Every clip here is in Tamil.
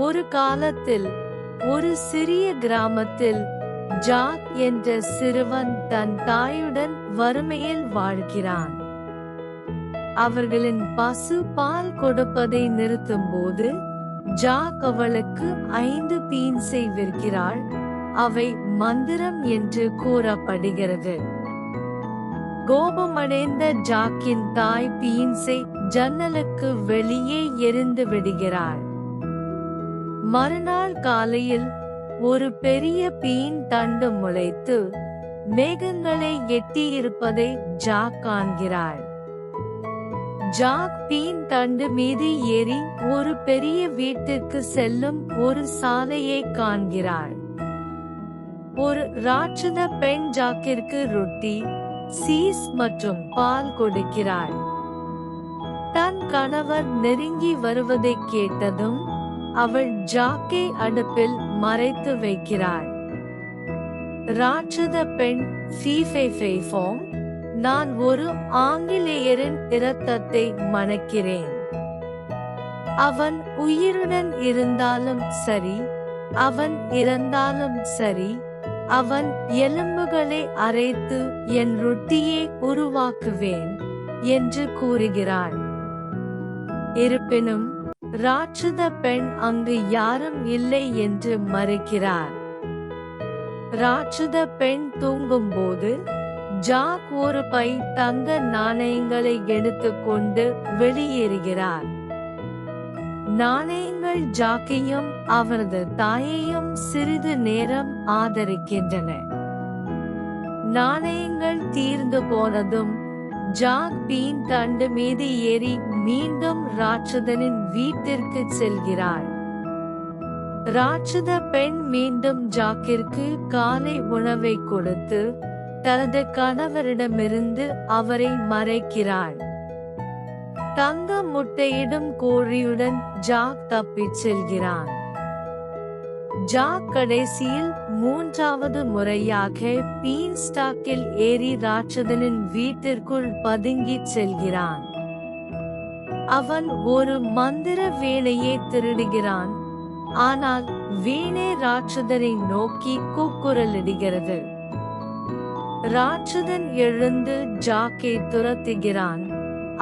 ஒரு காலத்தில் ஒரு சிறிய கிராமத்தில் ஜாக் என்ற சிறுவன் தன் தாயுடன் வறுமையில் வாழ்கிறான். அவர்களின் பசு பால் கொடுப்பதை நிறுத்தும்போது ஜாக் அவளுக்கு 5 பீன்ஸை விற்கிறாள். அவை மந்திரம் என்று கூறப்படுகிறது. கோபமடைந்த ஜாக்கின் தாய் பீன்ஸை ஜன்னலுக்கு வெளியே எறிந்து விடுகிறாள். மறுநாள் காலையில் ஒரு பெரிய பீன் தண்டு முளைத்து மேகங்களை எட்டியிருப்பதை ஜாக் காண்கிறாள். ஜாக் பீன் தண்டு மீது ஏறி ஒரு பெரிய வீட்டிற்கு செல்லும் ஒரு சாலையை காண்கிறாள். ஒரு ராட்சத பெண் ஜாக்கிற்கு ரொட்டி, சீஸ் மற்றும் பால் கொடுக்கிறாள். தன் கணவர் நெருங்கி வருவதை கேட்டதும் அவள் ஜாக்கை அடுப்பில் மறைத்து வைக்கிறாள். ராட்சத பெண் ஃபீஃபேஃபேஃபோம், நான் ஒரு ஆங்கிலேயரின் இரத்தத்தை மணக்கிறேன். அவன் உயிருடன் இருந்தாலும் சரி, அவன் இறந்தாலும் சரி, அவன் எலும்புகளை அரைத்து என் ரொட்டியை உருவாக்குவேன் என்று கூறுகிறாள். இருப்பினும் ராட்சத பெண் அங்கு யாரும் இல்லை என்று மறுக்கிறார். ராட்சத பெண் தூங்கும்போது ஜாக் ஒரு பை தங்க நாணயங்களை எடுத்துக்கொண்டு வெளியேறுகிறார். நாணயங்கள் ஜாக்கையும் அவரது தாயையும் சிறிது நேரம் ஆதரிக்கின்றன. நாணயங்கள் தீர்ந்து போனதும் ஜாக் பீன் தண்டு மீது ஏறி மீண்டும் ராட்சதனின் வீட்டிற்கு செல்கிறாள். ராட்சத பெண் மீண்டும் ஜாக்கிற்கு காலை உணவை கொடுத்து தனது கணவரிடமிருந்து அவரை மறைக்கிறாள். தங்க முட்டையிடும் கோழியுடன் ஜாக் தப்பிச் செல்கிறான். ஜாக் கடைசியில் 3வது முறையாக பீன் ஸ்டாக்கில் ஏறி ராட்சதனின் வீட்டிற்குள் பதுங்கிச் செல்கிறான். அவன் ஒரு மந்திர வீணையை திருடுகிறான். ஆனால் வீணை ராட்சதனை நோக்கி கூக்குரலிடுகிறது. ராட்சதன் எழுந்து ஜாக்கை துரத்துகிறான்.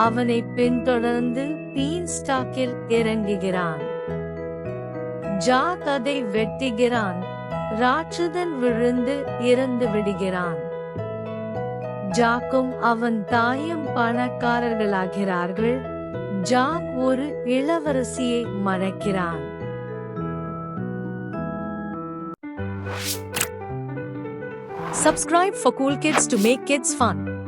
அவனை பின்தொடர்ந்து பீன் ஸ்டாக்கில் இறங்குகிறான். ஜாக் அதை வெட்டுகிறான். ராட்சதன் விழுந்து இறந்து விடுகிறான். ஜாக்கும் அவன் தாயும் பணக்காரர்களாகிறார்கள். ஜாக் ஒரு இளவரசியை மணக்கிறான். Subscribe for cool kids to make kids fun.